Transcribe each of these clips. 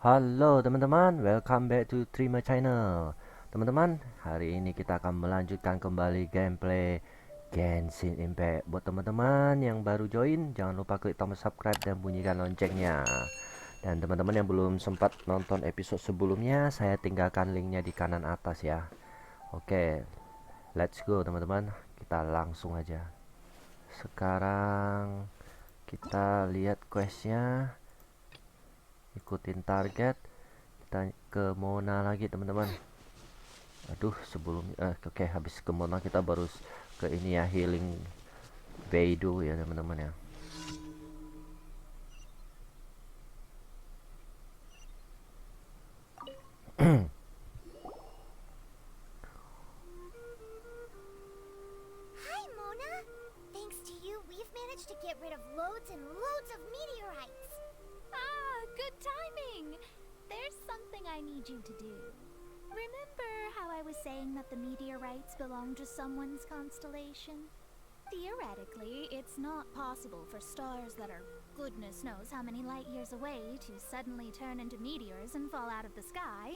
Halo teman-teman, welcome back to Trime channel. Teman-teman, hari ini kita akan melanjutkan kembali gameplay Genshin Impact. Buat teman-teman yang baru join, jangan lupa klik tombol subscribe dan bunyikan loncengnya. Dan teman-teman yang belum sempat nonton episode sebelumnya, saya tinggalkan linknya di kanan atas ya. Oke, let's go teman-teman. Kita langsung aja. Sekarang kita lihat questnya. Ikutin target. Kita ke Mona lagi teman-teman. Aduh, sebelumnya oke, habis ke Mona kita baru ke ini ya, healing Beidou ya teman-teman ya. Hi, Mona! Thanks to you, we've managed to get rid of loads and loads of meteorites! Ah, good timing! There's something I need you to do. Remember how I was saying that the meteorites belong to someone's constellation? Theoretically, it's not possible for stars that are goodness knows how many light years away to suddenly turn into meteors and fall out of the sky.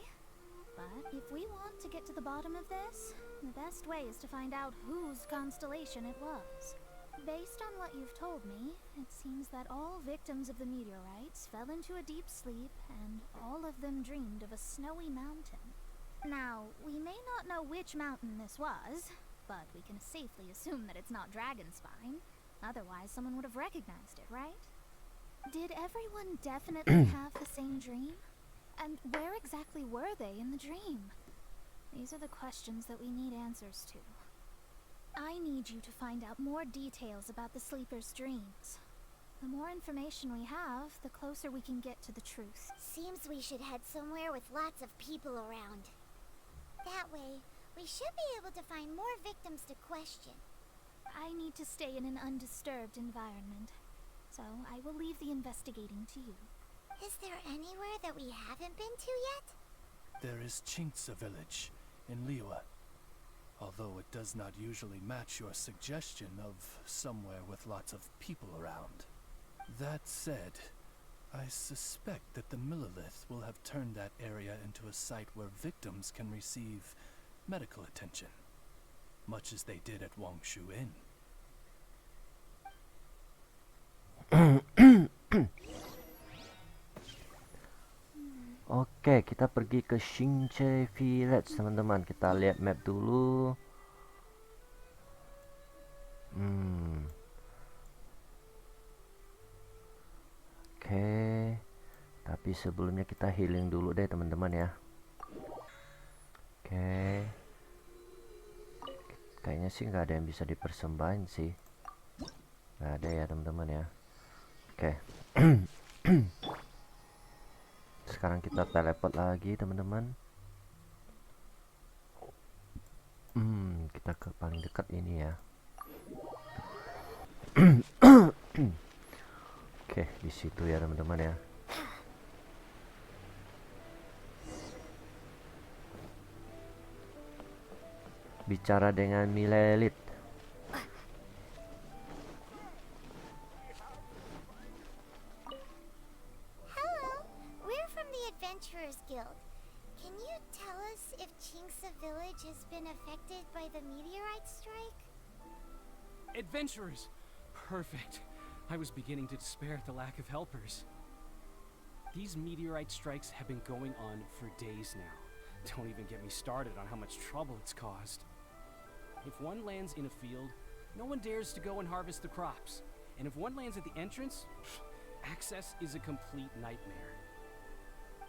But if we want to get to the bottom of this, the best way is to find out whose constellation it was. Based on what you've told me, it seems that all victims of the meteorites fell into a deep sleep, and all of them dreamed of a snowy mountain. Now, we may not know which mountain this was, but we can safely assume that it's not Dragonspine. Otherwise, someone would have recognized it, right? Did everyone definitely have the same dream? And where exactly were they in the dream? These are the questions that we need answers to. I need you to find out more details about the sleeper's dreams. The more information we have, the closer we can get to the truth. Seems we should head somewhere with lots of people around. That way, we should be able to find more victims to question. I need to stay in an undisturbed environment, so I will leave the investigating to you. Is there anywhere that we haven't been to yet? There is Chinksa village in Liwa, although it does not usually match your suggestion of somewhere with lots of people around. That said, I suspect that the Millilith will have turned that area into a site where victims can receive medical attention, much as they did at Wangshu Inn. Oke, kita pergi ke Shinche Village teman-teman. Kita lihat map dulu. Oke, tapi sebelumnya kita healing dulu deh teman-teman ya. Oke, kayaknya sih nggak ada yang bisa dipersembahin sih. Nggak ada ya teman-teman ya. Oke. Sekarang kita teleport lagi teman-teman. Kita ke paling dekat ini ya. Oke, di situ ya teman-teman ya. Bicara dengan Milelit. Hello, we're from the Adventurers Guild. Can you tell us if Chinksa village has been affected by the meteorite strike? Adventurers! Perfect. I was beginning to despair at the lack of helpers. These meteorite strikes have been going on for days now. Don't even get me started on how much trouble it's caused. If one lands in a field, no one dares to go and harvest the crops. And if one lands at the entrance, access is a complete nightmare.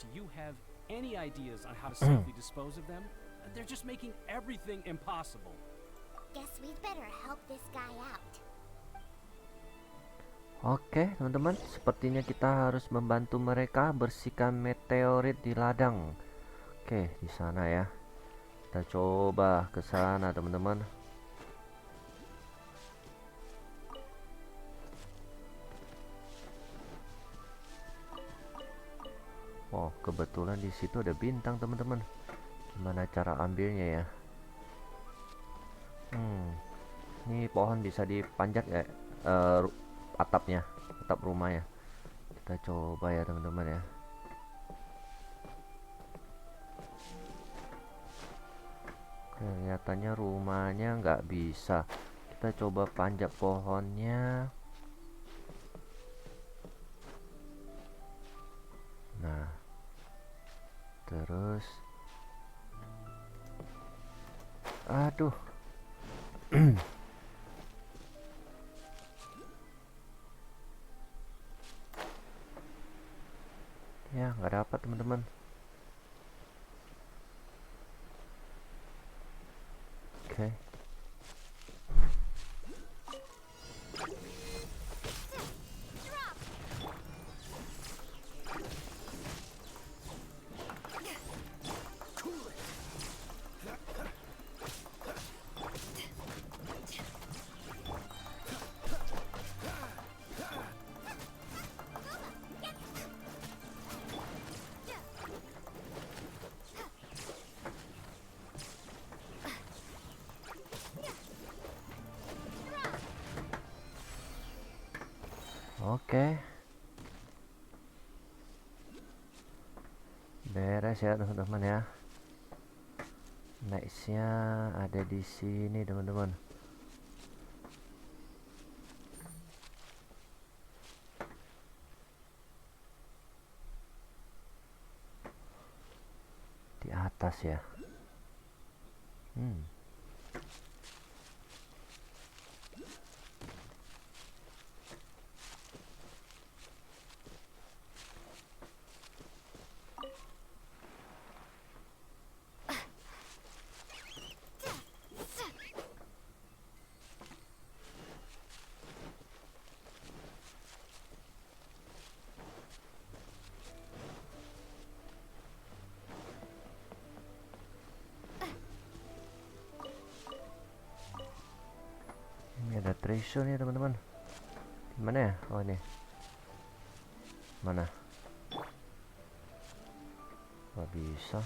Do you have any ideas on how to safely dispose of them? They're just making everything impossible. Guess we'd better help this guy out. Oke, teman-teman, sepertinya kita harus membantu mereka bersihkan meteorit di ladang. Oke, di sana ya. Kita coba ke sana, teman-teman. Oh, kebetulan di situ ada bintang, teman-teman. Gimana cara ambilnya ya? Ini pohon bisa dipanjat ya, atap rumah ya. Kita coba ya teman-teman ya. Kelihatannya rumahnya nggak bisa. Kita coba panjat pohonnya. Nah, terus, aduh. Ya, nggak dapat teman-teman. Oke. Oke. Beres ya teman-teman ya. Nextnya ada di sini teman-teman. Di atas ya. Ini ada treasure nih teman-teman. Mana ya? Oh ini. Mana? Gak bisa.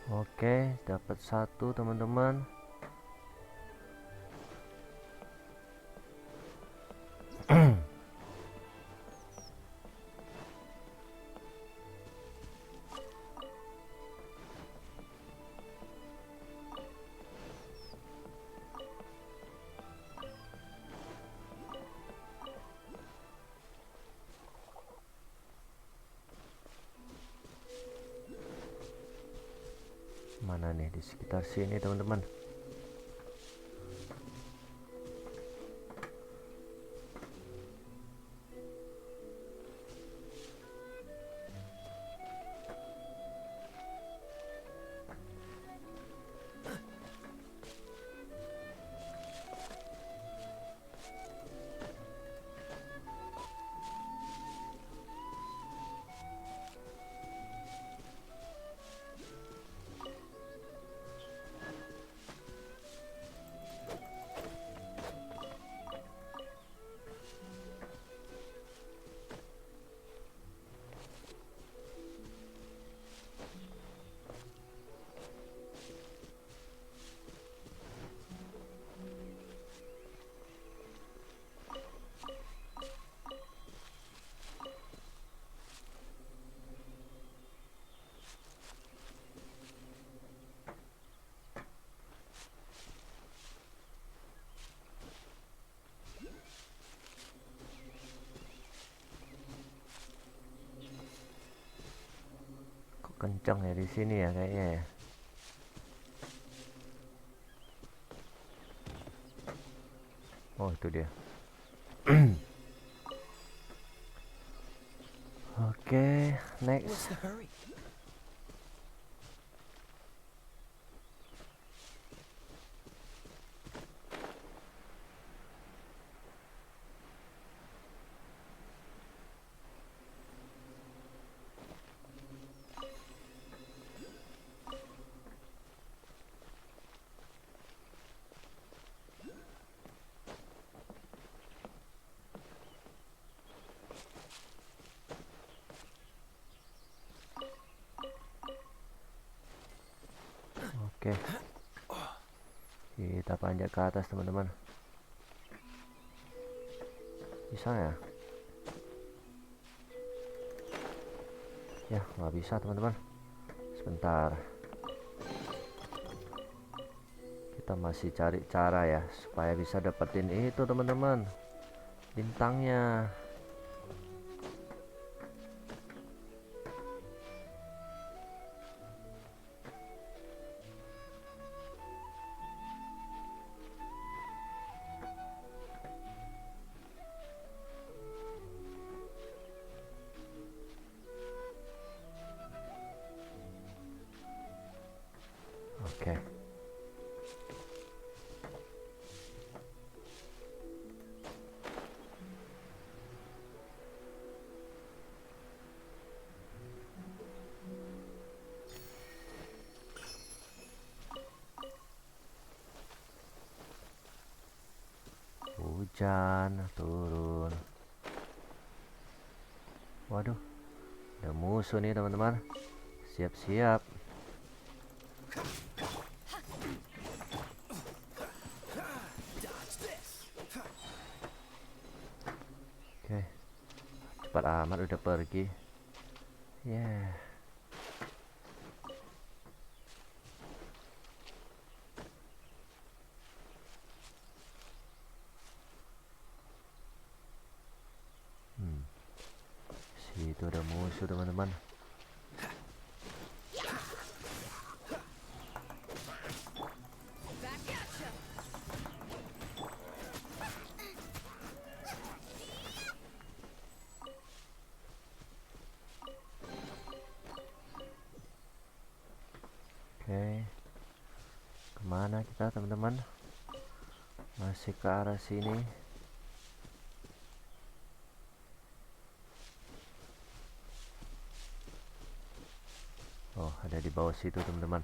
Oke, dapat satu teman-teman. Mana nih, di sekitar sini teman-teman. Kok kencang ya di sini ya kayaknya ya. Oh, itu dia. Oke, next. Oke. Kita panjat ke atas teman-teman. Bisa ya? Ya, nggak bisa teman-teman. Sebentar. Kita masih cari cara ya supaya bisa dapetin itu teman-teman. Bintangnya. Oke. Hujan turun. Waduh, ada musuh nih teman-teman. Siap-siap. Oke, cepat amat udah pergi. Yeah. Situ ada musuh teman-teman. Oke, kemana kita teman-teman? Masih ke arah sini. Oh, ada di bawah situ teman-teman.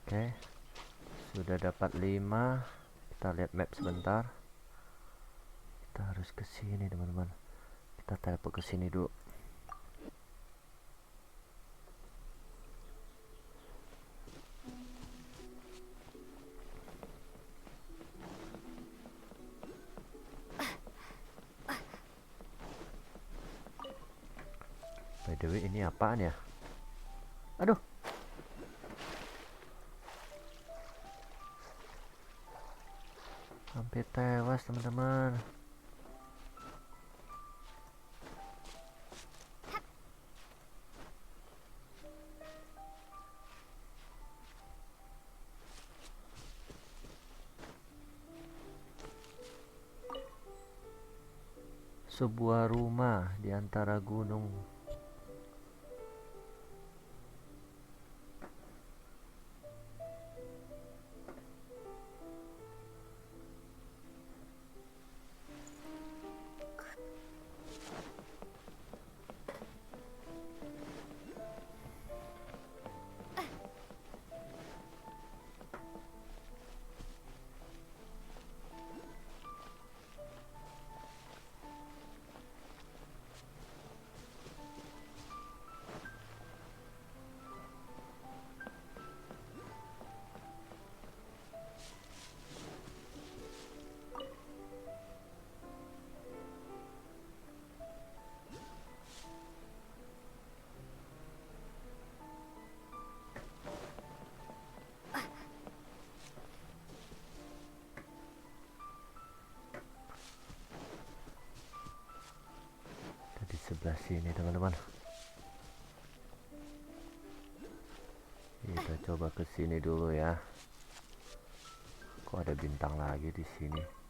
Oke, sudah dapat 5. Kita lihat map sebentar. Kita harus ke sini teman-teman. Kita teleport ke sini dulu. By the way, ini apaan ya? Aduh. Hampir tewas teman-teman. Sebuah rumah di antara gunung. Di sebelah sini teman-teman. Kita coba ke sini dulu ya. Kok ada bintang lagi di sini?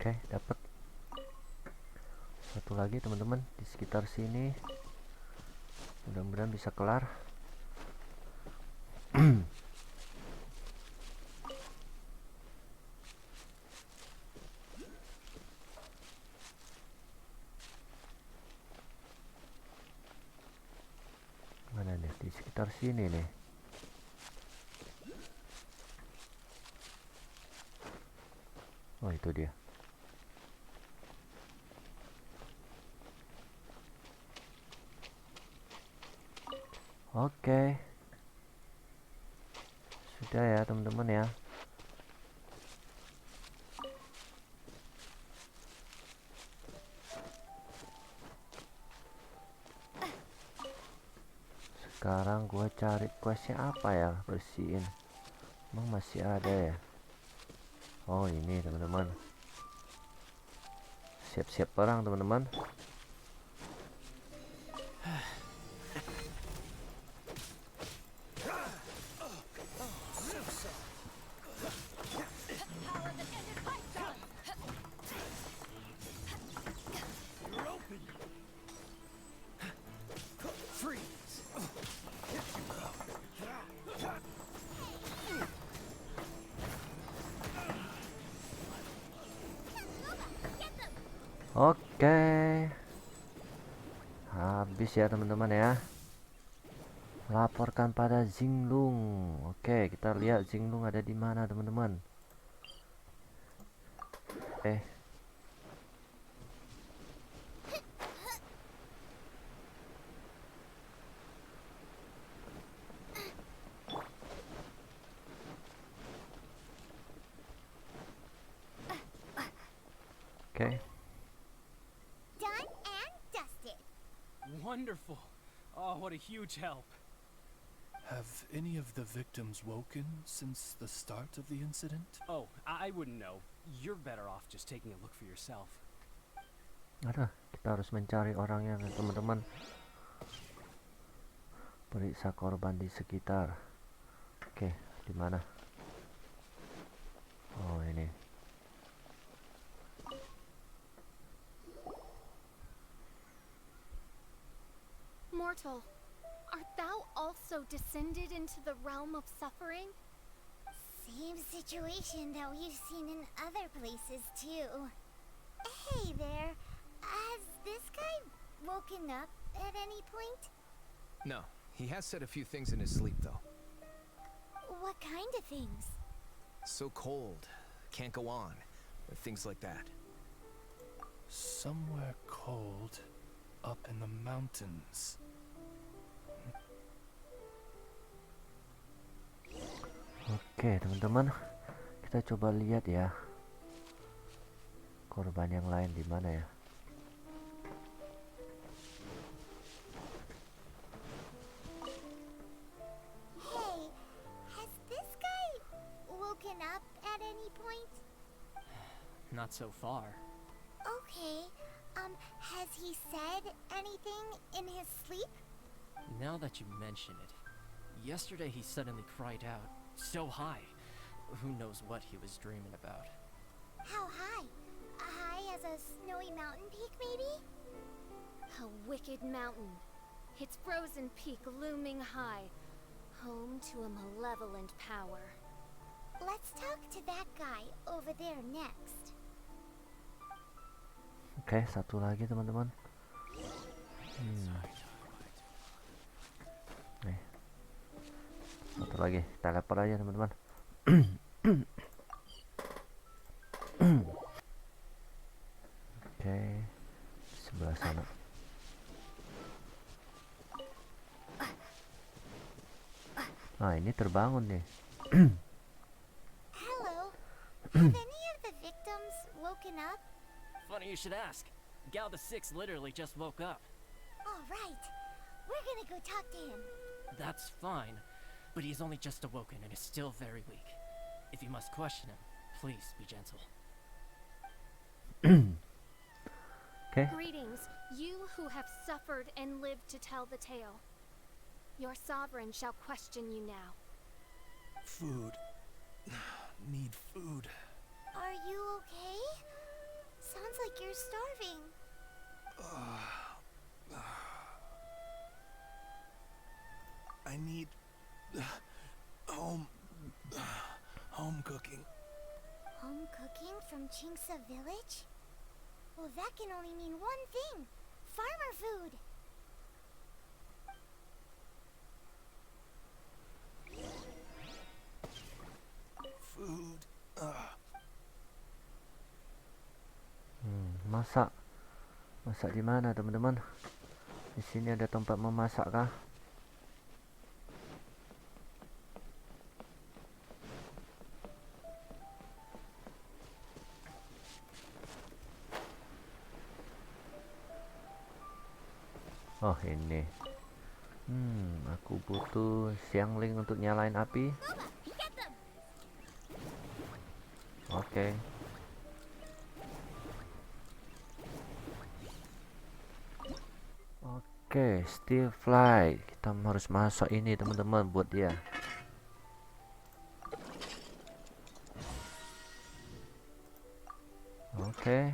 Oke, dapat satu lagi teman-teman di sekitar sini. Mudah-mudahan bisa kelar. Mana nih? Di sekitar sini nih. Oh, itu dia. Oke. Sudah ya teman-teman ya. Sekarang gua cari questnya apa ya, bersihin. Emang masih ada ya? Oh, ini teman-teman. Siap-siap perang teman-teman. Oke. Habis ya teman-teman ya. Laporkan pada Zinglung. Oke, kita lihat Zinglung ada di mana teman-teman. Oke. Done and dusted. Wonderful. Oh, what a huge help. Have any of the victims woken since the start of the incident? Oh, I wouldn't know. You're better off just taking a look for yourself. Ada, kita harus mencari orangnya teman-teman. Periksa korban di sekitar. Oke, di mana? Oh, ini. Mortal, art thou also descended into the realm of suffering? Same situation that we've seen in other places too. Hey there, has this guy woken up at any point? No, he has said a few things in his sleep, though. What kind of things? So cold, can't go on, or things like that. Somewhere cold, up in the mountains. Oke teman-teman, kita coba lihat ya korban yang lain di mana ya. Hey, has this guy woken up at any point? Not so far. Okay, has he said anything in his sleep? Now that you mention it, yesterday he suddenly cried out, so high. Who knows what he was dreaming about? How high? High as a snowy mountain peak, maybe? A wicked mountain. Its frozen peak looming high, home to a malevolent power. Let's talk to that guy over there next. Oke, satu lagi teman-teman. Nih, satu lagi, teleport aja teman-teman. Oke, sebelah sana. Nah, ini terbangun nih. Hello. Have any of the victims woken up? Funny you should ask. Gao the Sixth literally just woke up. All right. We're gonna go talk to him. That's fine, but he's only just awoken and is still very weak. If you must question him, please be gentle. Okay. Greetings, you who have suffered and lived to tell the tale. Your sovereign shall question you now. Food. Need food. Are you okay? like you're starving. I need home cooking. Home cooking from Chinksa village? Well, that can only mean one thing. Farmer food. Food. Masak di mana, teman-teman? Di sini ada tempat memasak kah? Oh, ini. Aku butuh siangling untuk nyalain api. Oke. Oke, still fly. Kita harus masak ini, teman-teman, buat dia. Oke.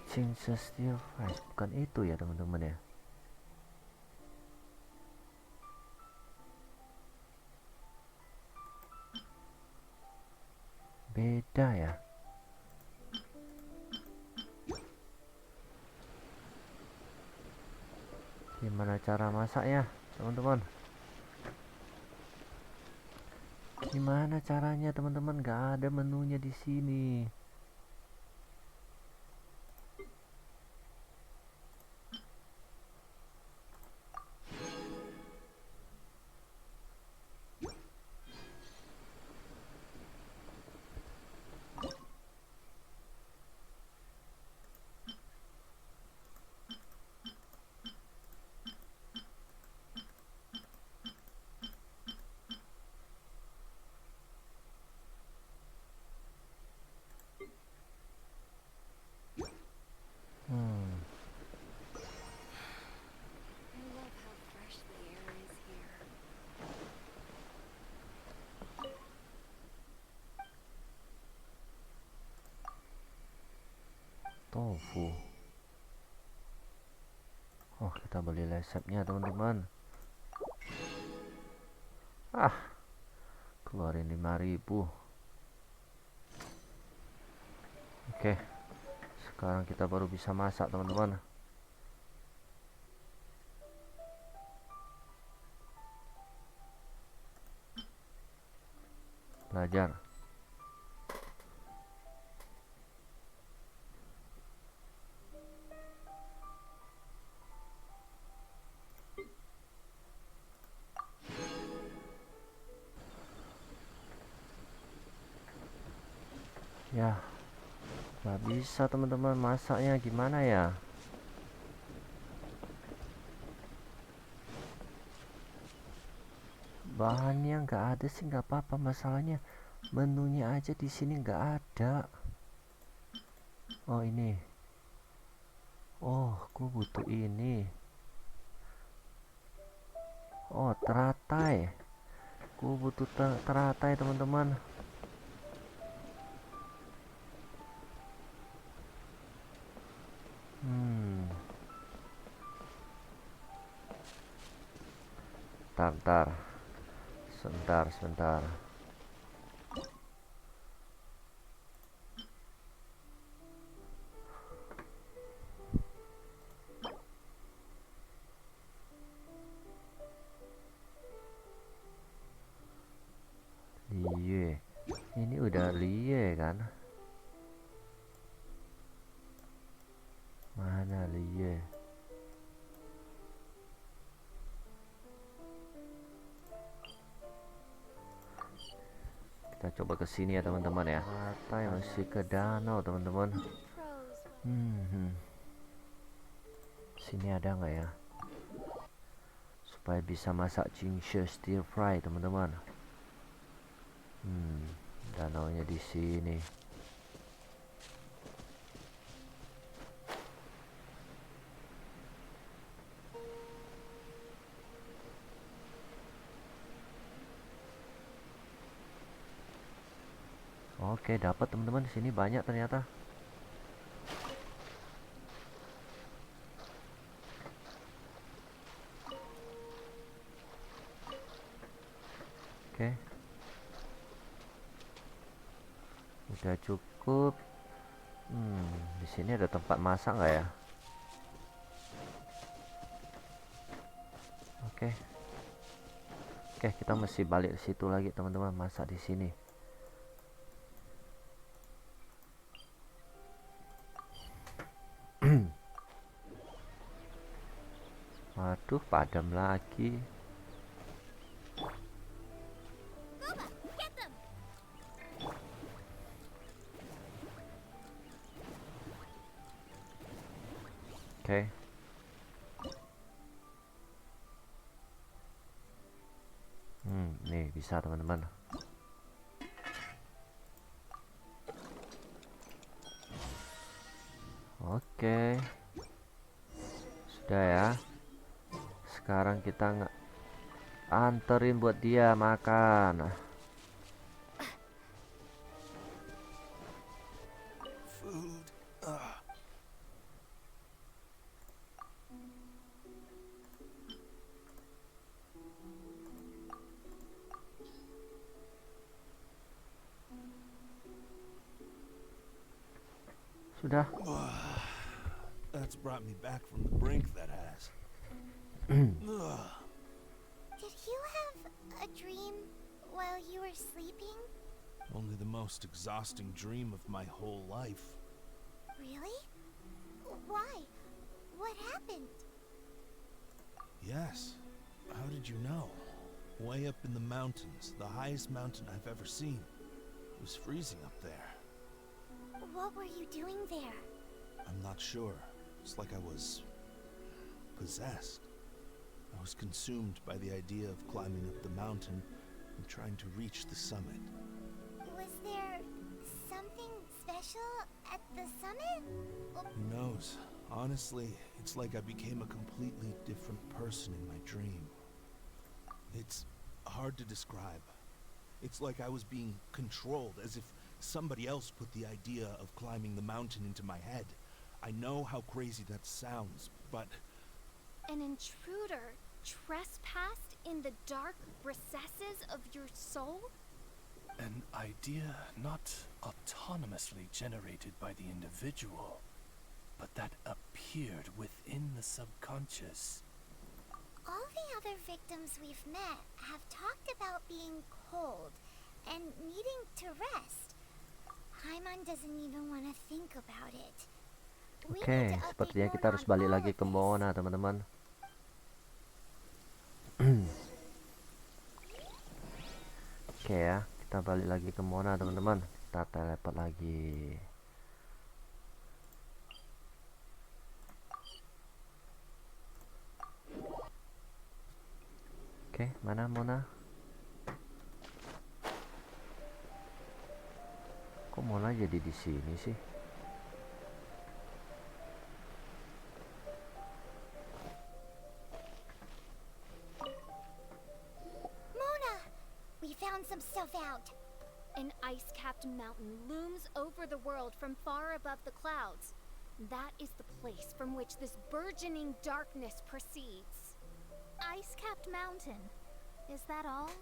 Change still fry. Bukan itu ya, teman-teman ya. Beda ya. Gimana cara masaknya, teman-teman? Gimana caranya, teman-teman? Gak ada menunya di sini. Tofu. Oh, kita beli resepnya, teman-teman. Keluarin 5.000. Oke. Sekarang kita baru bisa masak, teman-teman. Belajar. Ya, nggak bisa, teman-teman, masaknya gimana ya? Bahannya nggak ada sih, nggak apa-apa. Masalahnya menunya aja di sini nggak ada. Oh, ini. Oh, aku butuh ini. Oh, teratai. Aku butuh teratai, teman-teman. Bentar. Sebentar. Liye. Ini udah liye kan? Mana liye? Kita coba ke sini ya, teman-teman ya. Pantai masih ke danau, teman-teman. Sini ada nggak ya? Supaya bisa masak ginger stir fry, teman-teman. Danaunya di sini. Oke, dapat teman-teman. Di sini banyak ternyata. Oke. Udah cukup. Di sini ada tempat masak nggak ya? Oke. Oke, kita mesti balik ke situ lagi, teman-teman. Masak di sini. Waduh, padam lagi. Lupa, get them! Oke. Nih bisa teman-teman. Oke. Sudah ya. Sekarang kita anterin buat dia makan. Food. Ugh. Sudah. That's brought me back from the brink, that has. Ugh. Did you have a dream while you were sleeping? Only the most exhausting dream of my whole life. Really? Why? What happened? Yes. How did you know? Way up in the mountains, the highest mountain I've ever seen. It was freezing up there. What were you doing there? I'm not sure. It's like I was possessed. I was consumed by the idea of climbing up the mountain and trying to reach the summit. Was there something special at the summit? Who knows? Honestly, it's like I became a completely different person in my dream. It's hard to describe. It's like I was being controlled, as if somebody else put the idea of climbing the mountain into my head. I know how crazy that sounds, but... An intruder trespassed in the dark recesses of your soul? An idea not autonomously generated by the individual, but that appeared within the subconscious. All the other victims we've met have talked about being cold and needing to rest. Paimon doesn't even want to think about it. We Oke, need to update sepertinya kita Mona harus on balik all lagi of ke this. Mona, teman-teman. Oke ya, kita balik lagi ke Mona, teman-teman. Kita teleport lagi. Oke, mana Mona? Kok Mona jadi di sini sih? Mona, we found some stuff out. An ice-capped mountain looms over the world from far above the clouds. That is the place from which this burgeoning darkness proceeds. Ice-capped mountain. Is that all?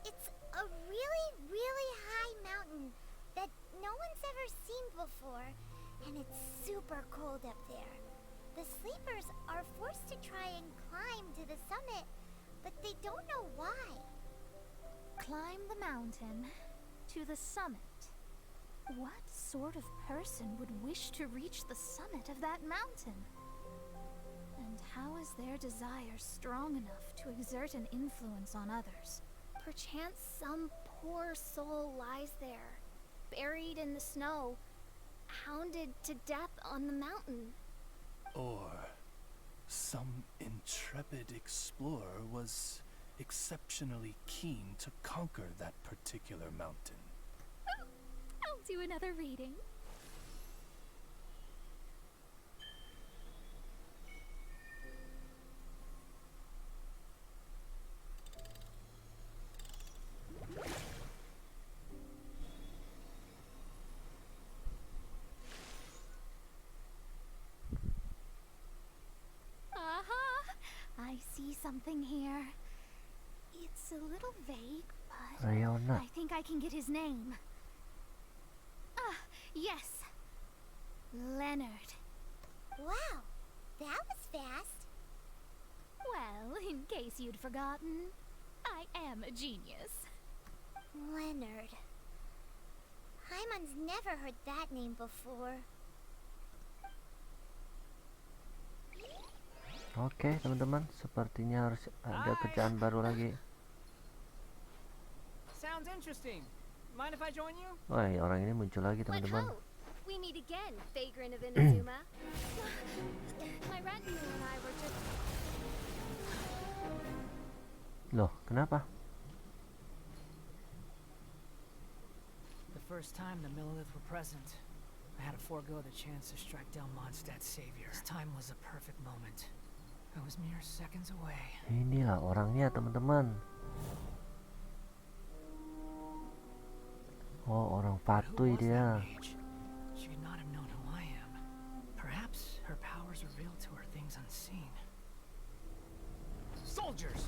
It's a really, really high mountain that no one's ever seen before, and it's super cold up there. The sleepers are forced to try and climb to the summit, but they don't know why. Climb the mountain to the summit. What sort of person would wish to reach the summit of that mountain? And how is their desire strong enough to exert an influence on others? Perchance some poor soul lies there, buried in the snow, hounded to death on the mountain. Or some intrepid explorer was exceptionally keen to conquer that particular mountain. I'll do another reading. something here. It's a little vague, but Rayona. I think I can get his name. Ah, yes. Leonard. Wow, that was fast. Well, in case you'd forgotten, I am a genius. Leonard. Paimon's never heard that name before. Oke, teman-teman, sepertinya harus ada kerjaan baru lagi. Sounds interesting. Mind if I join you? Wah, orang ini muncul lagi, teman-teman. We meet again, Vagrant of Inazuma. My retinue and I were just... Loh, kenapa? The first time the Millilith were present, I had to forego the chance to strike down Mondstadt's savior. This time was a perfect moment. I was mere seconds away. Inilah orangnya, teman-teman. Oh, orang But who patuh was dia. that mage? She could not have known who I am. Perhaps her powers revealed to her things unseen. Soldiers!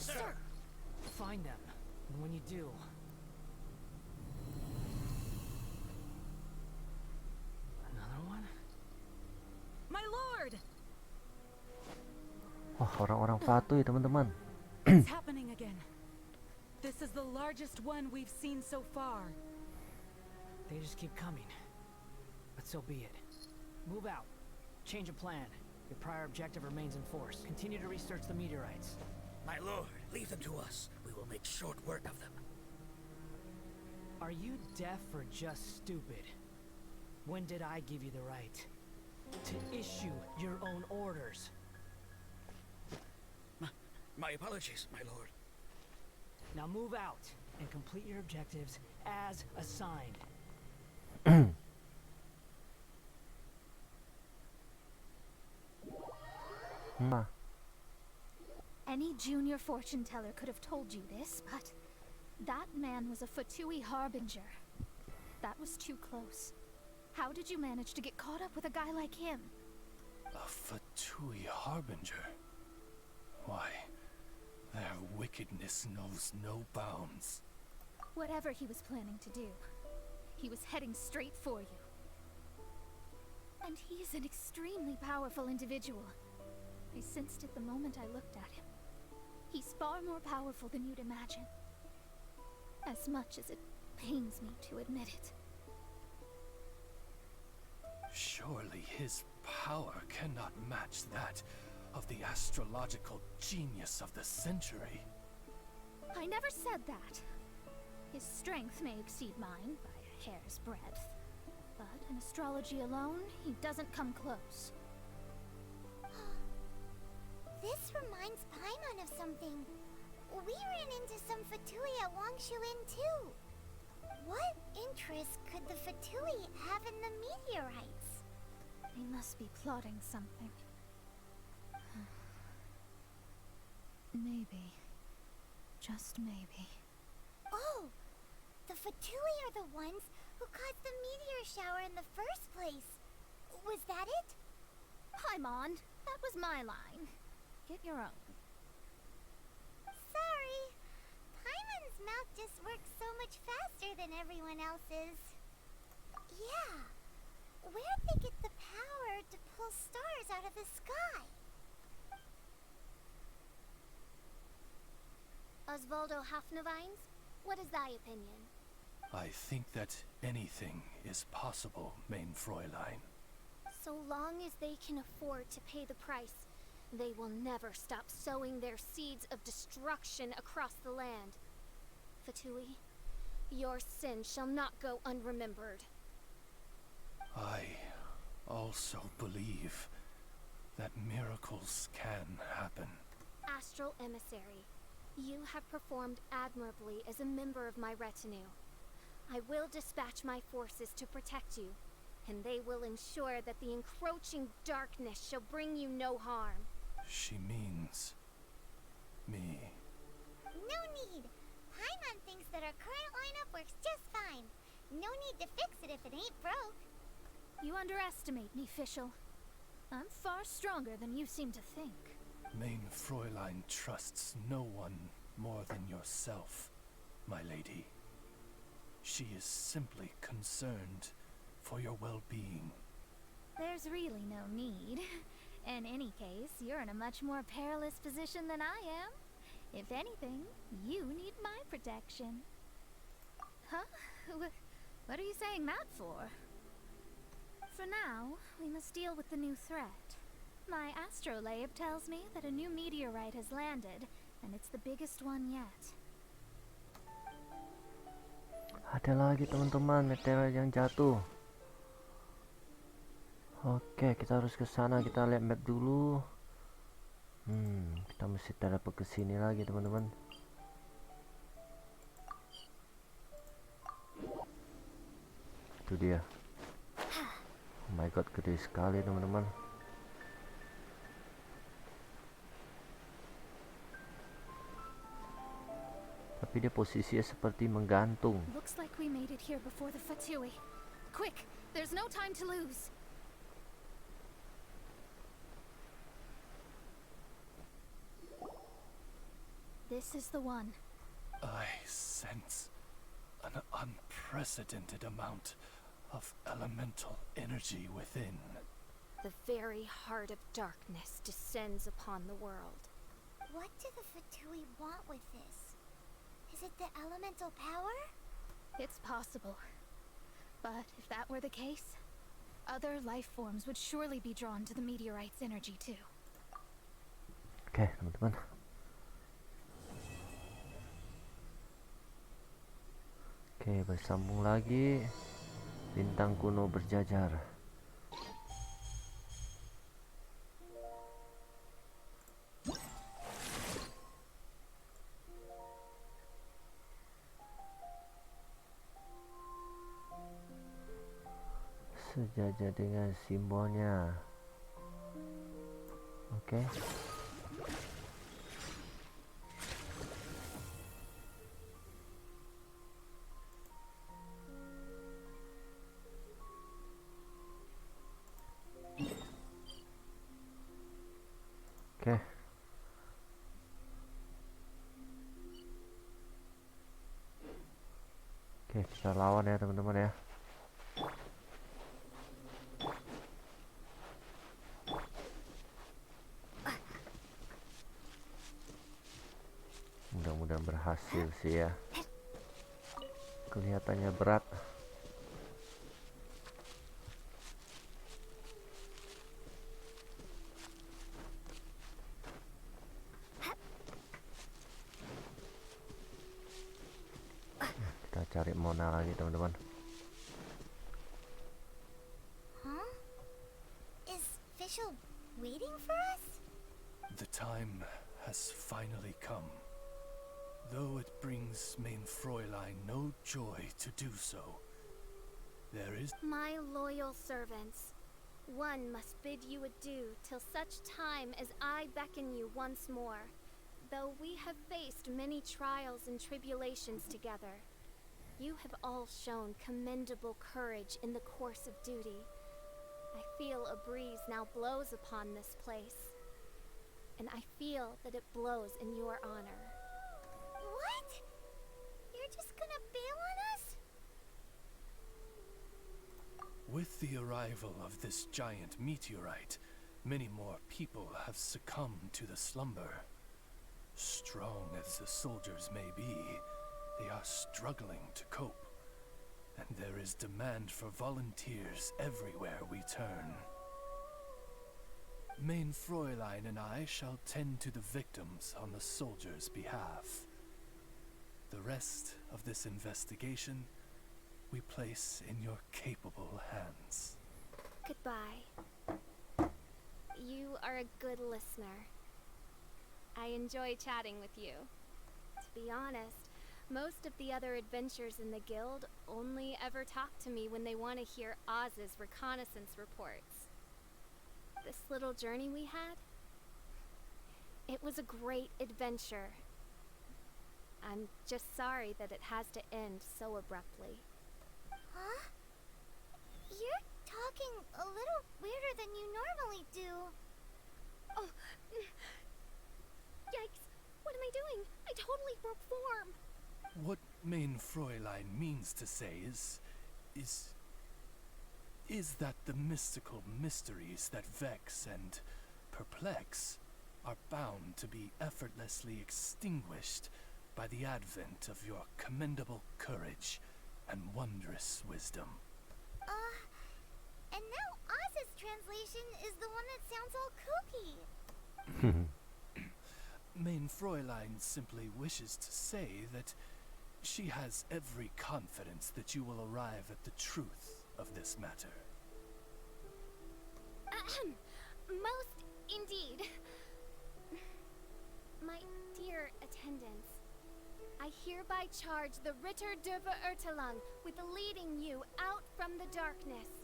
Sir! Find them, and when you do, another one? My lord! Wah, orang-orang patuh ya, teman-teman. It's happening again. This is the largest one we've seen so far. They just keep coming. But so be it. Move out. Change of plan. Your prior objective remains in force. Continue to research the meteorites. My lord, leave them to us. We will make short work of them. Are you deaf or just stupid? When did I give you the right to issue your own orders? My apologies, my lord. Now move out and complete your objectives as assigned. Nah, Any junior fortune teller could have told you this, but that man was a Fatui harbinger. That was too close. How did you manage to get caught up with a guy like him? A Fatui harbinger? Why, their wickedness knows no bounds. Whatever he was planning to do, he was heading straight for you. And he is an extremely powerful individual. I sensed it the moment I looked at him. He's far more powerful than you'd imagine. As much as it pains me to admit it. Surely his power cannot match that of the astrological genius of the century. I never said that. His strength may exceed mine by a hair's breadth. But in astrology alone, he doesn't come close. This reminds Paimon of something. We ran into some Fatui at Wangshuin too. What interest could the Fatui have in the meteorites? They must be plotting something. Maybe. Just maybe. Oh! The Fatui are the ones who caused the meteor shower in the first place. Was that it? Paimon, that was my line. Get your own. Sorry. Paimon's mouth just works so much faster than everyone else's. Yeah. Where'd they get the power to pull stars out of the sky? Osvaldo Hafnavines, what is thy opinion? I think that anything is possible, main Fräulein. So long as they can afford to pay the price, they will never stop sowing their seeds of destruction across the land. Fatui, your sin shall not go unremembered. I also believe that miracles can happen. Astral Emissary, you have performed admirably as a member of my retinue. I will dispatch my forces to protect you, and they will ensure that the encroaching darkness shall bring you no harm. She means me. No need. Paimon thinks that our current lineup works just fine. No need to fix it if it ain't broke. You underestimate me, Fischl. I'm far stronger than you seem to think. Main Fräulein trusts no one more than yourself, my lady. She is simply concerned for your well-being. There's really no need. In any case, you're in a much more perilous position than I am. If anything, you need my protection. Huh? What are you saying that for? For now, we must deal with the new threat. My astrolabe tells me that a new meteorite has landed, and it's the biggest one yet. Ada lagi teman-teman meteorit yang jatuh. Oke, kita harus ke sana. Kita lihat map dulu. Kita mesti teleport ke sini lagi teman-teman. Itu dia. Oh my god, gede sekali teman-teman. Tapi dia posisinya seperti menggantung. Looks like we made it here before the Fatui. Quick, there's no time to lose. This is the one. I sense an unprecedented amount of elemental energy within. The very heart of darkness descends upon the world. What do the Fatui want with this? Is it the elemental power? It's possible. But if that were the case, other life forms would surely be drawn to the meteorite's energy too. Oke, teman-teman. Oke, bersambung lagi. Bintang kuno berjajar. Sejajar dengan simbolnya. Oke. Oke. Oke, kita lawan ya teman-teman ya. Mudah-mudahan berhasil sih ya. Kelihatannya berat. Kita cari Mona lagi teman-teman. Huh? Is Fischl waiting for us? The time has finally come. Though it brings Main Fräulein no joy to do so, there is... My loyal servants, one must bid you adieu till such time as I beckon you once more. Though we have faced many trials and tribulations together, you have all shown commendable courage in the course of duty. I feel a breeze now blows upon this place, and I feel that it blows in your honor. What? You're just gonna bail on us? With the arrival of this giant meteorite, many more people have succumbed to the slumber. Strong as the soldiers may be, they are struggling to cope, and there is demand for volunteers everywhere we turn. Main Fräulein and I shall tend to the victims on the soldiers' behalf. The rest of this investigation we place in your capable hands. Goodbye. You are a good listener. I enjoy chatting with you. To be honest, most of the other adventurers in the guild only ever talk to me when they want to hear Oz's reconnaissance reports. This little journey we had, it was a great adventure. I'm just sorry that it has to end so abruptly. Huh? You're talking a little weirder than you normally do. Oh, What mein Fräulein means to say is that the mystical mysteries that vex and perplex are bound to be effortlessly extinguished by the advent of your commendable courage and wondrous wisdom. And now Oz's translation is the one that sounds all kooky. Mein Fräulein simply wishes to say that she has every confidence that you will arrive at the truth of this matter. Most indeed. My dear attendants, I hereby charge the Ritter der Verurteilung with leading you out from the darkness,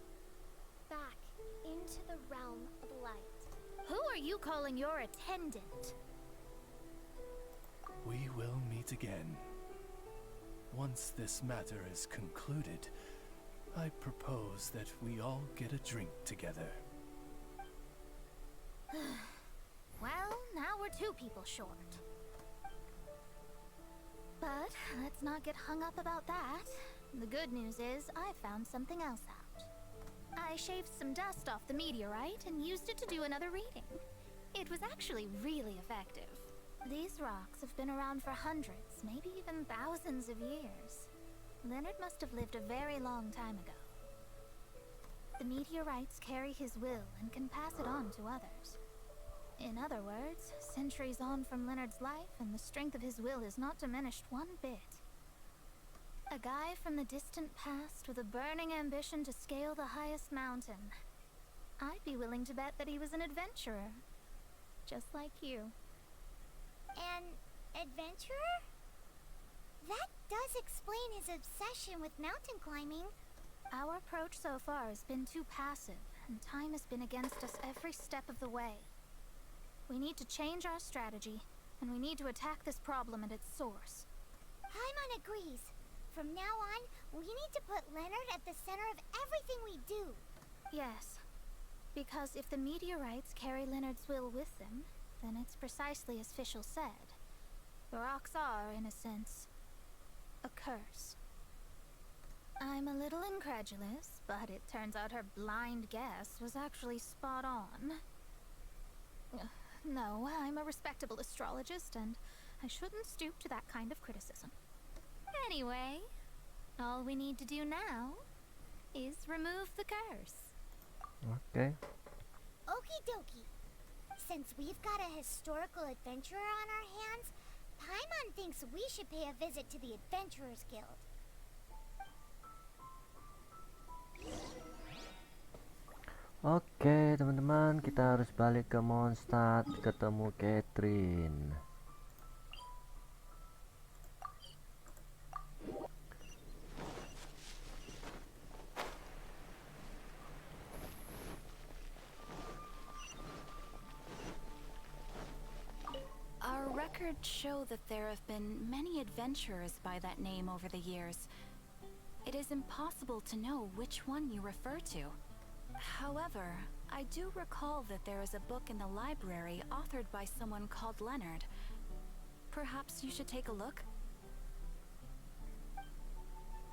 back into the realm of light. Who are you calling your attendant? We will meet again. Once this matter is concluded, I propose that we all get a drink together. Well, now we're 2 people short. But let's not get hung up about that. The good news is I found something else out. I shaved some dust off the meteorite and used it to do another reading. It was actually really effective. These rocks have been around for hundreds, maybe even thousands of years. Leonard must have lived a very long time ago. The meteorites carry his will and can pass it on to others. In other words, centuries on from Leonard's life, and the strength of his will is not diminished one bit. A guy from the distant past with a burning ambition to scale the highest mountain. I'd be willing to bet that he was an adventurer. Just like you. An adventurer? That does explain his obsession with mountain climbing. Our approach so far has been too passive, and time has been against us every step of the way. We need to change our strategy, and we need to attack this problem at its source. Paimon agrees. From now on, we need to put Leonard at the center of everything we do. Yes, because if the meteorites carry Leonard's will with them, then it's precisely as Fischl said. The rocks are, in a sense, a curse. I'm a little incredulous, but it turns out her blind guess was actually spot on. No, I'm a respectable astrologist, and I shouldn't stoop to that kind of criticism. Anyway, all we need to do now is remove the curse. Okay. Okie dokie. Since we've got a historical adventurer on our hands, Paimon thinks we should pay a visit to the Adventurers Guild. Oke, teman-teman, kita harus balik ke Mondstadt ketemu Catherine. Our records show that there have been many adventurers by that name over the years. It is impossible to know which one you refer to. However, I do recall that there is a book in the library authored by someone called Leonard. Perhaps you should take a look?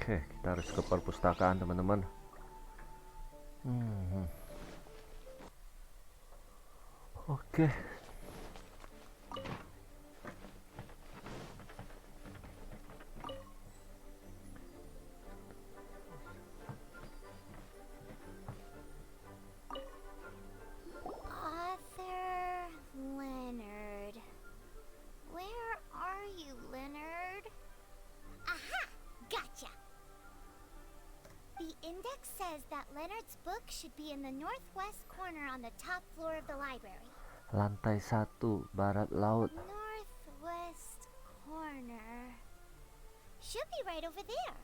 Oke, kita harus ke perpustakaan, teman-teman. Oke. Author Leonard. Where are you, Leonard? Aha! Gotcha! The index says that Leonard's book should be in the northwest corner on the top floor of the library. Lantai 1, barat laut. Northwest corner. Should be right over there.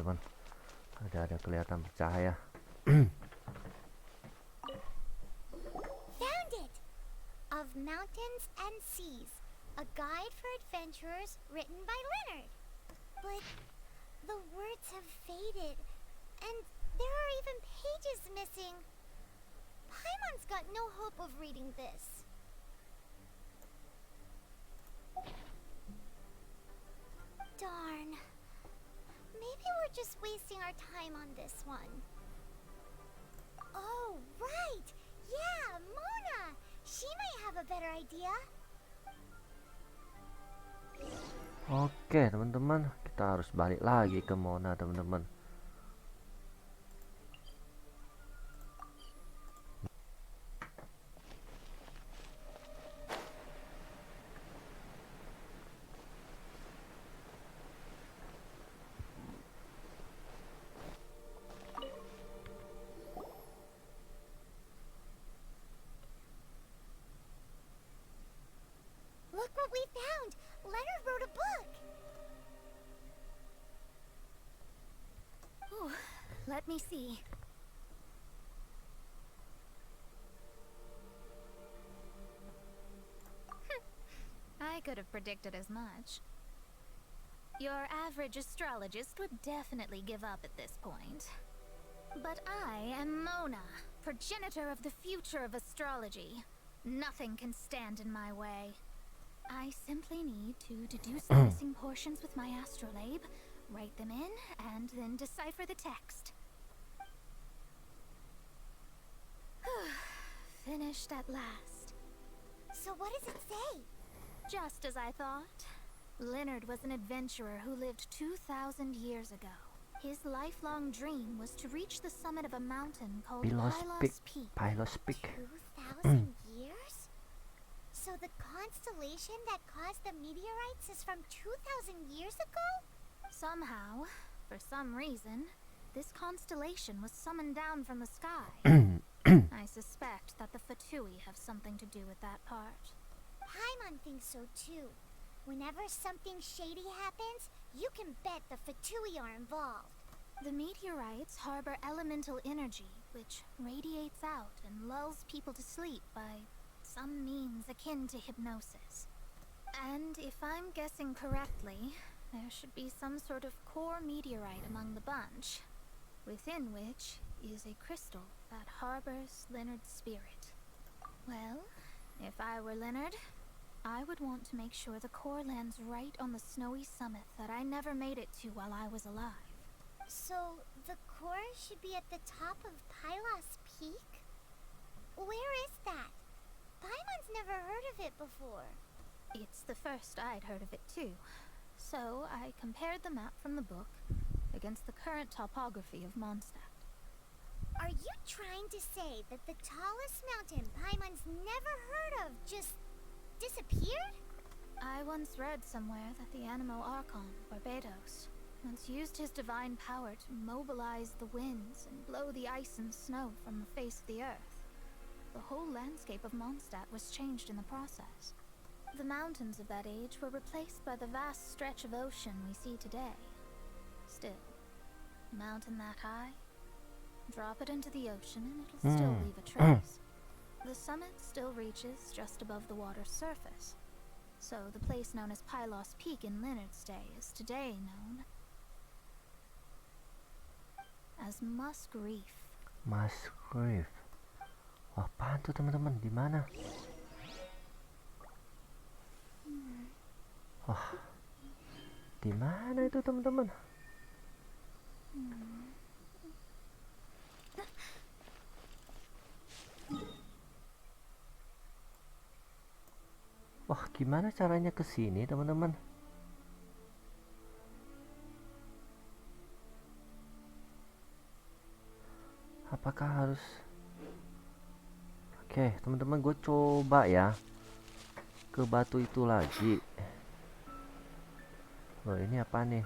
teman-teman. Ada kelihatan bercahaya. Found it! Of Mountains and Seas, a guide for adventurers written by Leonard. But the words have faded, and there are even pages missing. Paimon's got no hope of reading this. Darn. Maybe we're just wasting our time on this one. Oh, right! Yeah, Mona! She might have a better idea. Oke teman-teman, kita harus balik lagi ke Mona teman-teman. Look what we found! Leonard wrote a book! Ooh, let me see. I could have predicted as much. Your average astrologist would definitely give up at this point. But I am Mona, progenitor of the future of astrology. Nothing can stand in my way. I simply need to deduce the missing portions with my astrolabe, write them in, and then decipher the text. Finished at last. So what does it say? Just as I thought. Leonard was an adventurer who lived 2,000 years ago. His lifelong dream was to reach the summit of a mountain called Pylos Peak. Pylos Peak. 2,000 years? So the constellation that caused the meteorites is from 2,000 years ago? Somehow, for some reason, this constellation was summoned down from the sky. I suspect that the Fatui have something to do with that part. Paimon thinks so too. Whenever something shady happens, you can bet the Fatui are involved. The meteorites harbor elemental energy, which radiates out and lulls people to sleep by some means akin to hypnosis. And if I'm guessing correctly, there should be some sort of core meteorite among the bunch, within which is a crystal that harbors Leonard's spirit. Well, if I were Leonard, I would want to make sure the core lands right on the snowy summit that I never made it to while I was alive. So the core should be at the top of Pylos Peak? Where is that? Paimon's never heard of it before. It's the first I'd heard of it too. So I compared the map from the book against the current topography of Mondstadt. Are you trying to say that the tallest mountain Paimon's never heard of just disappeared? I once read somewhere that the Animo Archon, Barbados, once used his divine power to mobilize the winds and blow the ice and snow from the face of the earth. The whole landscape of Mondstadt was changed in the process. The mountains of that age were replaced by the vast stretch of ocean we see today. Still, a mountain that high, drop it into the ocean and it'll still leave a trace. The summit still reaches just above the water's surface. So the place known as Pylos Peak in Leonard's day is today known as Musk Reef. Musk Reef. Wah, apaan tuh teman-teman? Di mana? Wah, di mana itu teman-teman? Wah, gimana caranya ke sini teman-teman? Apakah harus? Oke, teman-teman, gue coba ya ke batu itu lagi. Loh, ini apa nih?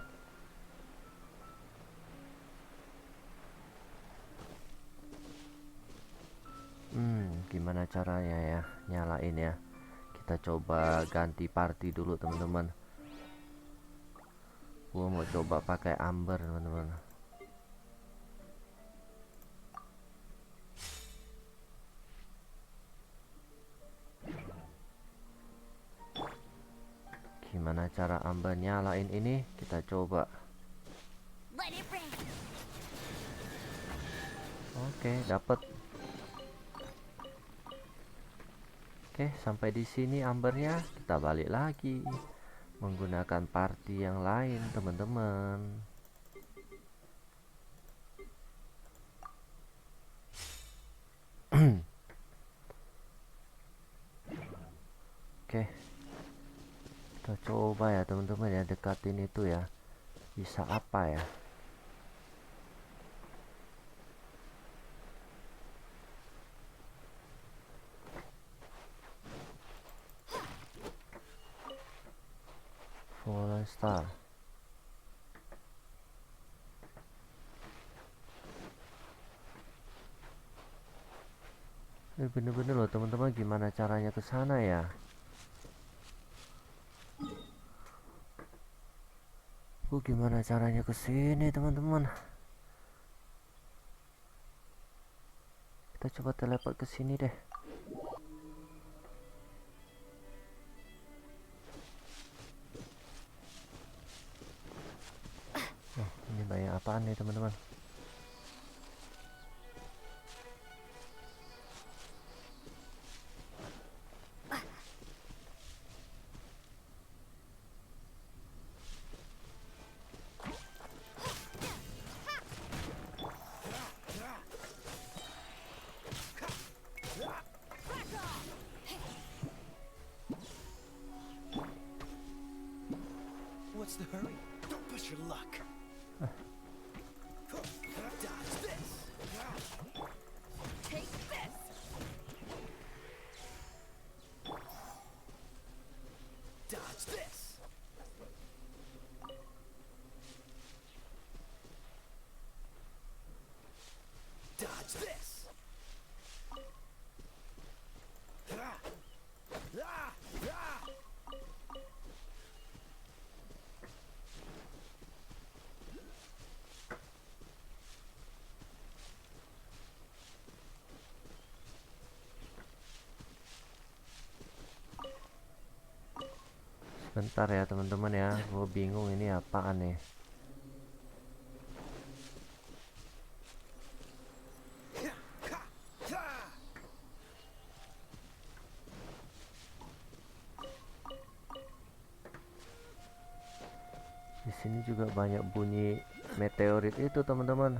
Gimana caranya ya nyalain ya? Kita coba ganti party dulu teman-teman. Gua mau coba pakai amber teman-teman. Gimana cara Amber nyalain ini? Kita coba. Let it rain. Oke, dapat. Oke, sampai di sini Ambernya. Kita balik lagi menggunakan party yang lain, teman-teman. Oke, kita coba ya teman-teman ya, dekatin itu ya. Bisa apa ya? Fallen Star. Bener-bener loh teman-teman, gimana caranya ke sana ya? Gimana caranya ke sini teman-teman? Kita coba teleport ke sini deh. Oh, ini banyak apaan nih teman-teman? What's the hurry? Don't push your luck. Dodge this. Take this! Dodge this. Dodge this. Bentar ya teman-teman ya, gue bingung ini apaan nih. Di sini juga banyak bunyi meteorit itu teman-teman.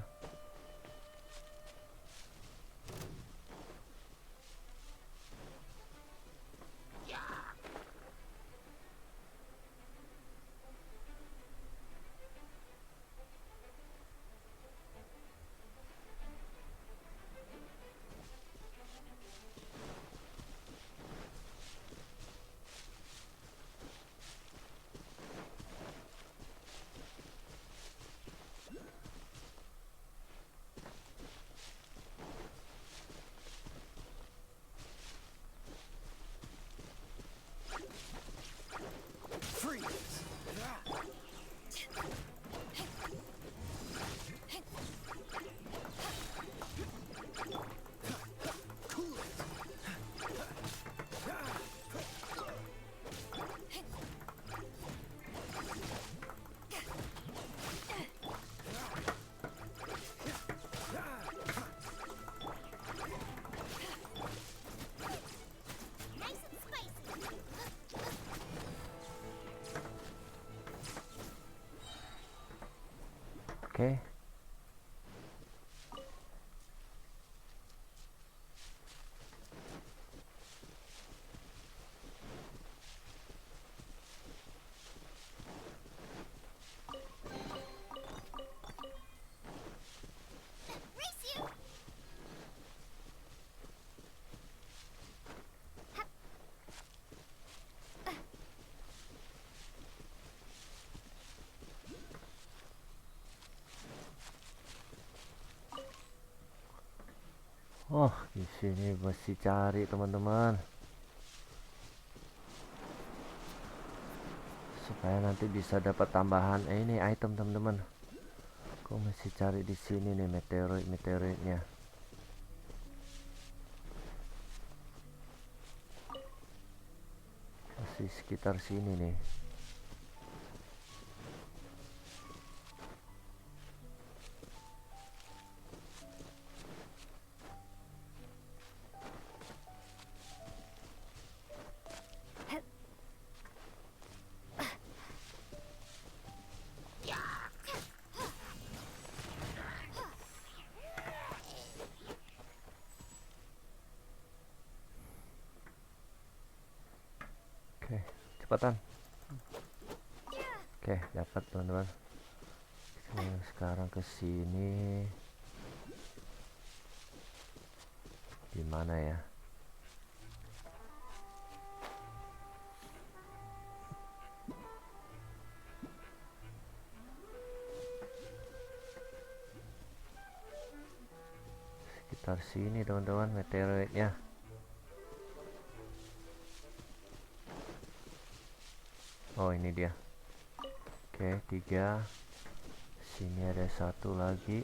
Oke. Oh, di sini mesti cari teman-teman. Supaya nanti bisa dapat tambahan ini item teman-teman. Kok mesti cari di sini nih meteoritnya. Masih sekitar sini nih. cepetan. Oke, dapat teman-teman. Sekarang ke sini. Di mana ya? Sekitar sini teman-teman meteoritnya. Oh, ini dia. Oke, 3. Sini ada 1 lagi.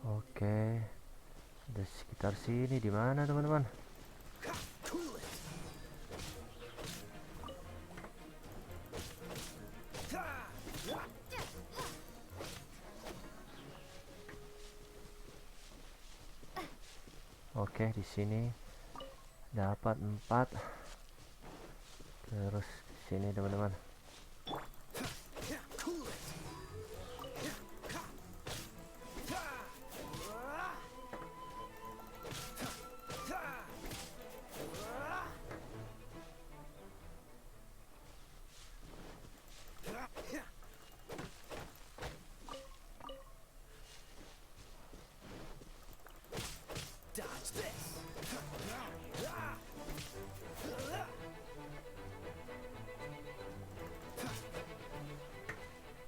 Oke, di sekitar sini. Di mana teman-teman? Oke, di sini dapat 4. Terus di sini teman-teman.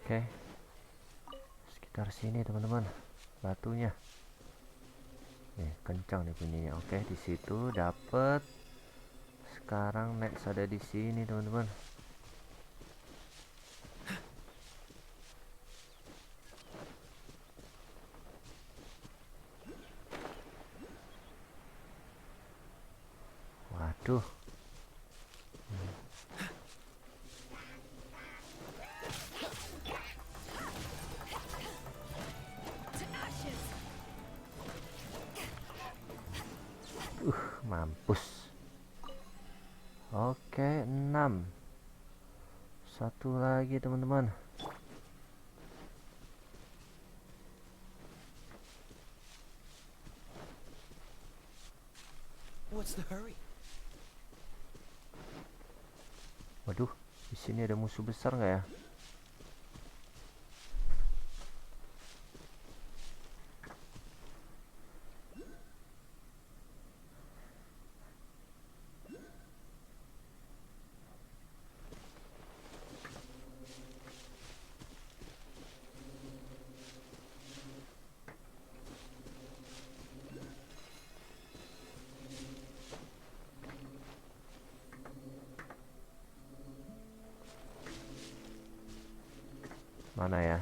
Oke, sekitar sini teman-teman, batunya. Nih, kencang nih bunyinya. Oke, di situ dapet. Sekarang next ada di sini teman-teman. Waduh. Mampus. Oke, 6. 1 lagi teman-teman. What's the hurry? Waduh, di sini ada musuh besar nggak ya? Mana ya?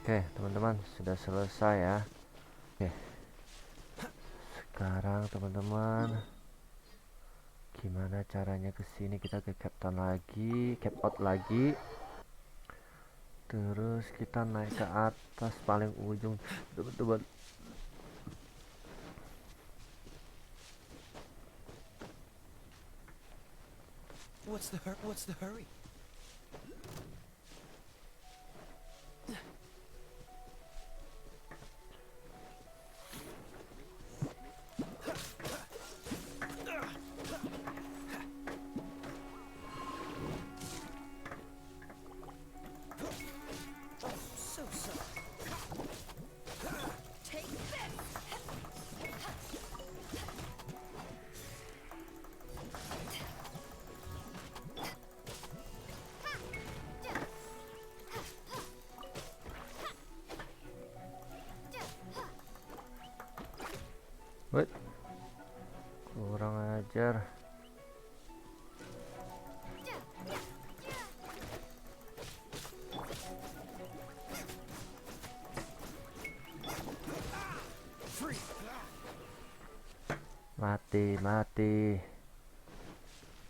Oke, teman-teman, sudah selesai ya. Oke. Sekarang teman-teman, gimana caranya ke sini? Kita ke captain lagi, cap out lagi. Terus kita naik ke atas paling ujung. Teman-teman. What's the hurry? Wait, kurang ajar. Mati.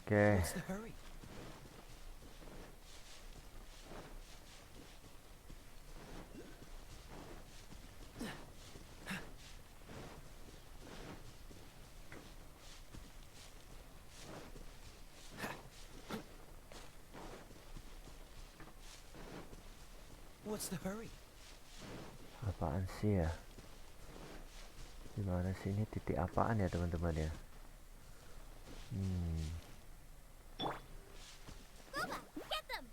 Oke. What's the hurry? What's the hurry? Apaan sih ya? Gimana sih ini titik apaan ya teman-teman ya? Lupa, get them!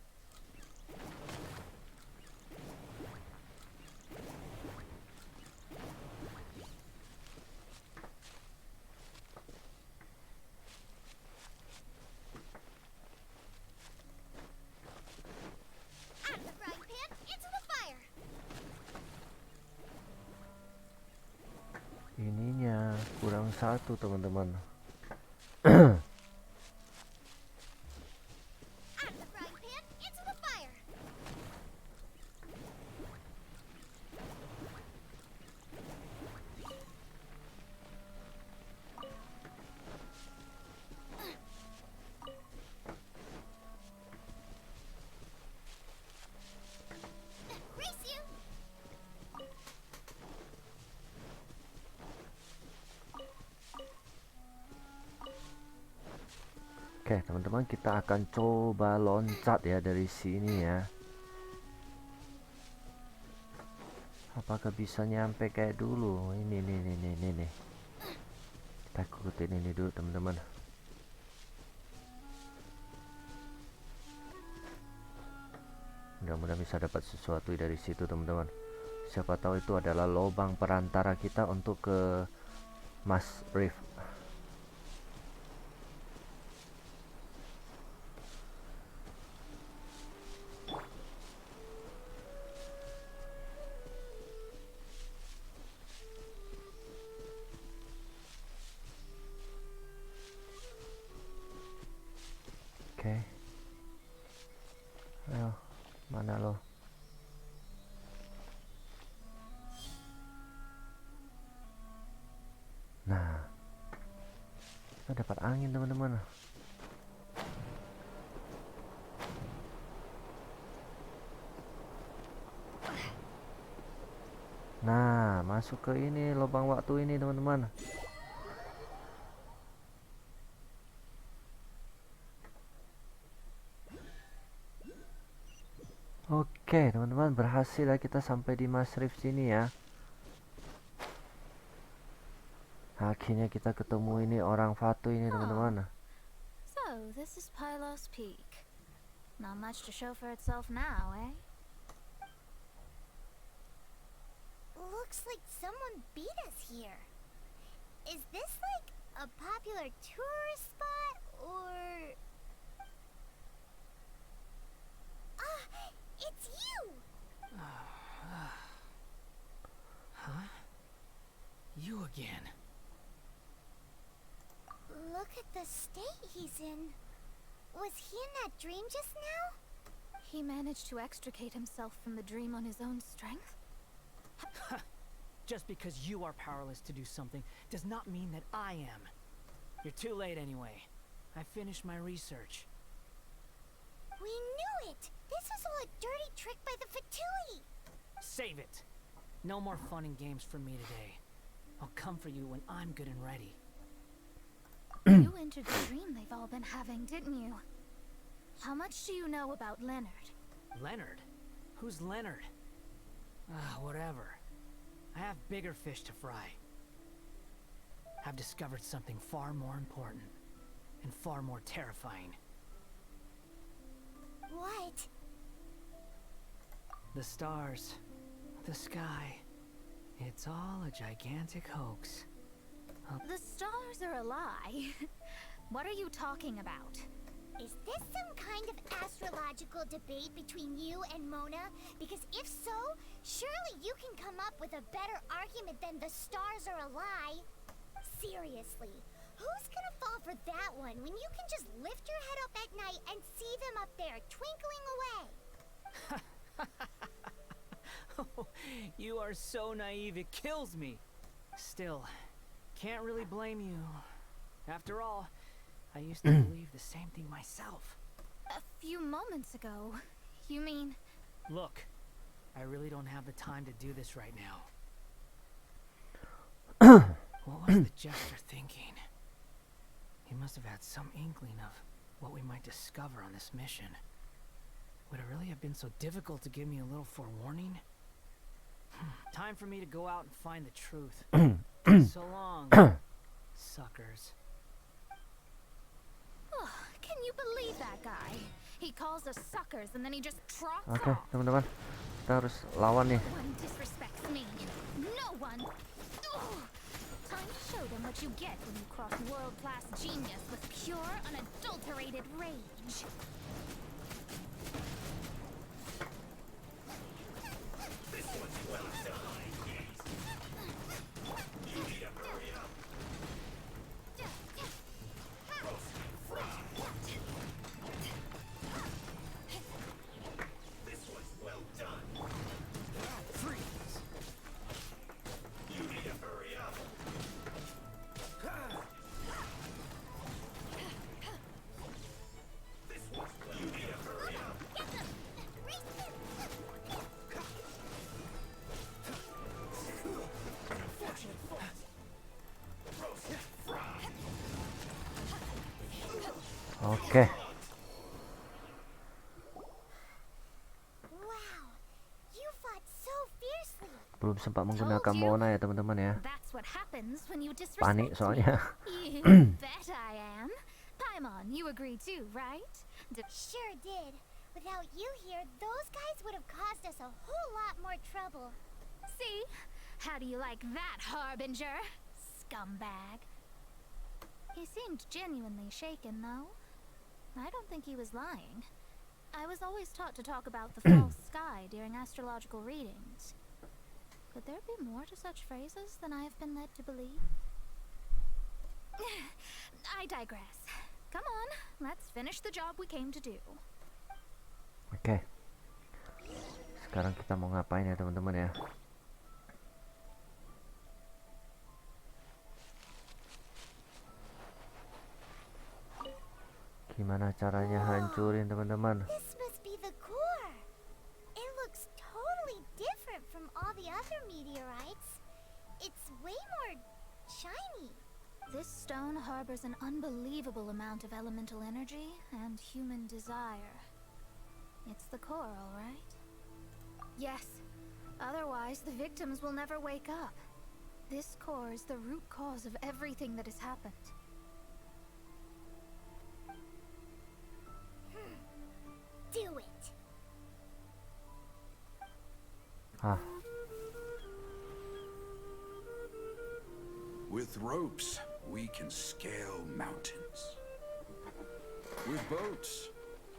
Out of the frying pan, into the fire! Ininya kurang satu teman-teman. Out of the frying pan, into the fire! Race you! Oke teman-teman, kita akan coba loncat ya dari sini ya. Apakah bisa nyampe kayak dulu? Ini nih. Kita ikutin ini dulu teman-teman. Mudah-mudahan bisa dapat sesuatu dari situ teman-teman. Siapa tahu itu adalah lubang perantara kita untuk ke Mas Reef. Oke. Ayo, mana lo? Nah, kita dapat angin teman-teman. Nah, masuk ke ini lubang waktu ini teman-teman. Oke teman-teman, berhasil ya kita sampai di Mas Reef sini ya. Akhirnya kita ketemu ini orang Fatu ini teman-teman. So, this is Pylos Peak. Not much to show for itself now, eh? Looks like someone beat us here. Is this like a popular tourist spot or... Ah, it's you! Huh? You again. Look at the state he's in. Was he in that dream just now? He managed to extricate himself from the dream on his own strength? Just because you are powerless to do something does not mean that I am. You're too late anyway. I finished my research. We knew it! This was all a dirty trick by the Fatui! Save it! No more fun and games for me today. I'll come for you when I'm good and ready. You entered the dream they've all been having, didn't you? How much do you know about Leonard? Leonard? Who's Leonard? Whatever. I have bigger fish to fry. I've discovered something far more important and far more terrifying. What? The stars, the sky. It's all a gigantic hoax. The stars are a lie. What are you talking about? Is this some kind of astrological debate between you and Mona? Because if so, surely you can come up with a better argument than the stars are a lie. Seriously, who's gonna fall for that one when you can just lift your head up at night and see them up there twinkling away? You are so naive, it kills me. Still, can't really blame you. After all, I used to believe the same thing myself. A few moments ago, you mean? Look, I really don't have the time to do this right now. What was the jester thinking? He must have had some inkling of what we might discover on this mission. Would it really have been so difficult to give me a little forewarning? Time for me to go out and find the truth. So long, suckers. Can you believe that guy? He calls us suckers and then he just trots Oke, off. teman-teman. Kita harus lawan nih. No one disrespects me. No one. Ugh. Time to show them what you get when you cross world-class genius with pure, unadulterated rage. Oke. Wow, you fought so fiercely. Belum sempat menggunakan Mona ya teman-teman ya. That's what happens when you disrespect Panik soalnya. me. You bet I am. Paimon, you agree too, right? Sure did. Without you here, those guys would have caused us a whole lot more trouble. See? How do you like that, Harbinger? Scumbag. He seemed genuinely shaken, though. I don't think he was lying. I was always taught to talk about the false sky during astrological readings. Could there be more to such phrases than I have been led to believe? I digress. Come on, let's finish the job we came to do. Oke. Sekarang kita mau ngapain ya teman-teman ya? Gimana caranya hancurin teman-teman? This must be the core. It looks totally different from all the other meteorites. It's way more shiny. This stone harbors an unbelievable amount of elemental energy and human desire. It's the core, all right? Yes. Otherwise, the victims will never wake up. This core is the root cause of everything that has happened. Do it. With ropes, we can scale mountains. With boats,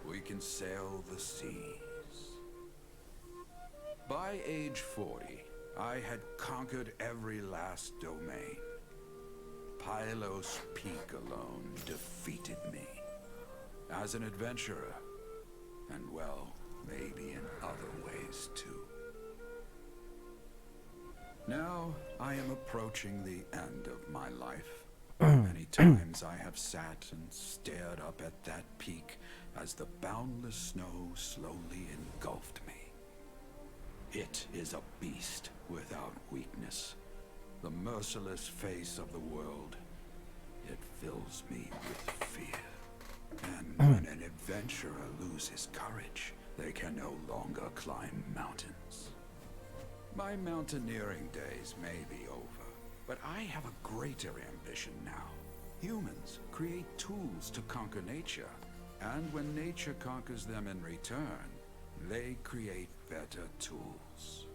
we can sail the seas. By age 40, I had conquered every last domain. Pylos Peak alone defeated me. As an adventurer, and well, maybe in other ways too. Now, I am approaching the end of my life. Many times I have sat and stared up at that peak as the boundless snow slowly engulfed me. It is a beast without weakness, the merciless face of the world. It fills me with fear. And when an adventurer loses courage, they can no longer climb mountains. My mountaineering days may be over, but I have a greater ambition now. Humans create tools to conquer nature, and when nature conquers them in return, they create better tools.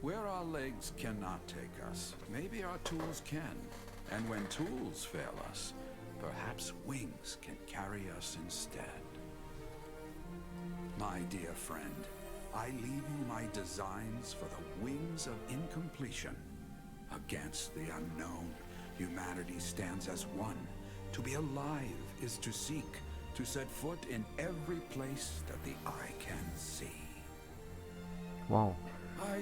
Where our legs cannot take us, maybe our tools can. And when tools fail us, perhaps wings can carry us instead. My dear friend, I leave you my designs for the wings of incompletion. Against the unknown, humanity stands as one. To be alive is to seek, to set foot in every place that the eye can see. Wow.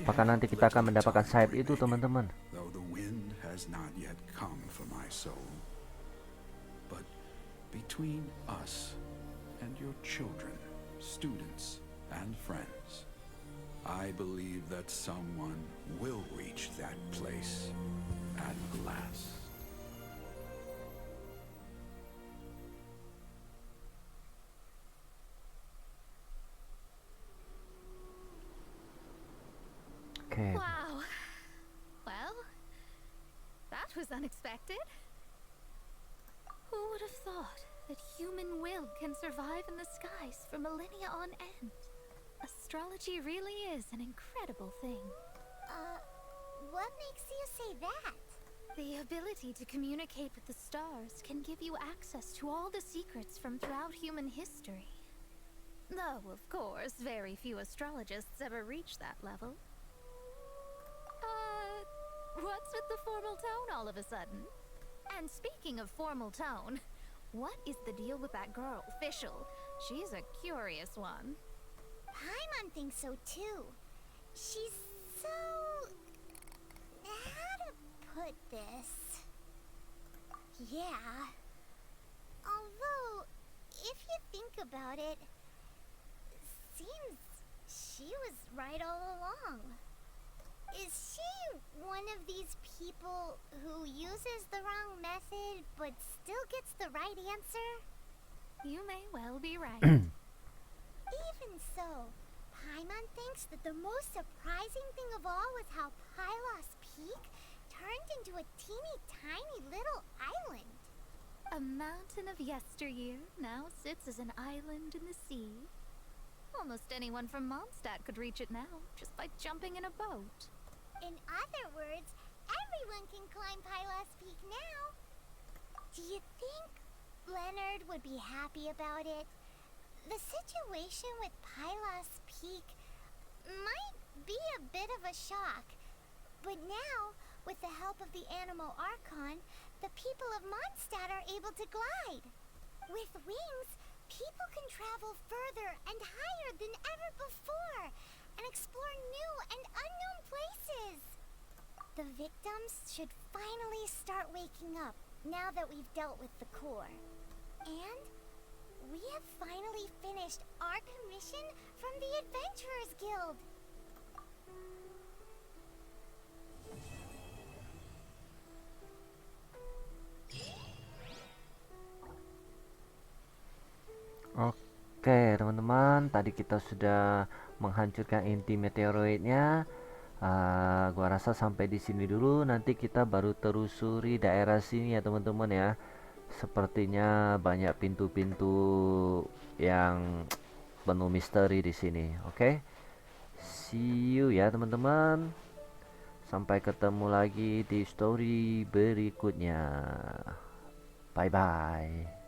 Apakah nanti kita akan mendapatkan sayap itu, teman-teman? Though the wind has not yet come for my soul. But between us and your children, students, and friends, I believe that someone will reach that place at last. Okay. Wow. Well, that was unexpected. Who would have thought that human will can survive in the skies for millennia on end? Astrology really is an incredible thing. What makes you say that? The ability to communicate with the stars can give you access to all the secrets from throughout human history. Though, of course, very few astrologists ever reach that level. What's with the formal tone all of a sudden? And speaking of formal tone, what is the deal with that girl, Fischl? She's a curious one. Paimon thinks so too. She's so... how to put this? Yeah. Although, if you think about it, seems she was right all along. Is she one of these people who uses the wrong method but still gets the right answer? You may well be right. Even so, Paimon thinks that the most surprising thing of all was how Pylos Peak turned into a teeny tiny little island. A mountain of yesteryear now sits as an island in the sea. Almost anyone from Mondstadt could reach it now, just by jumping in a boat. In other words, everyone can climb Pylos Peak now. Do you think Leonard would be happy about it? The situation with Pylos Peak might be a bit of a shock. But now, with the help of the Animal Archon, the people of Mondstadt are able to glide. With wings, people can travel further and higher than ever before and explore new and unknown places. The victims should finally start waking up now that we've dealt with the core. And we have finally finished our commission from the Adventurers Guild. Oke, teman-teman, tadi kita sudah menghancurkan inti meteoroidnya. Gua rasa sampai di sini dulu. Nanti kita baru telusuri daerah sini ya, teman-teman ya. Sepertinya banyak pintu-pintu yang penuh misteri di sini. Oke, see you ya, teman-teman. Sampai ketemu lagi di story berikutnya. Bye bye.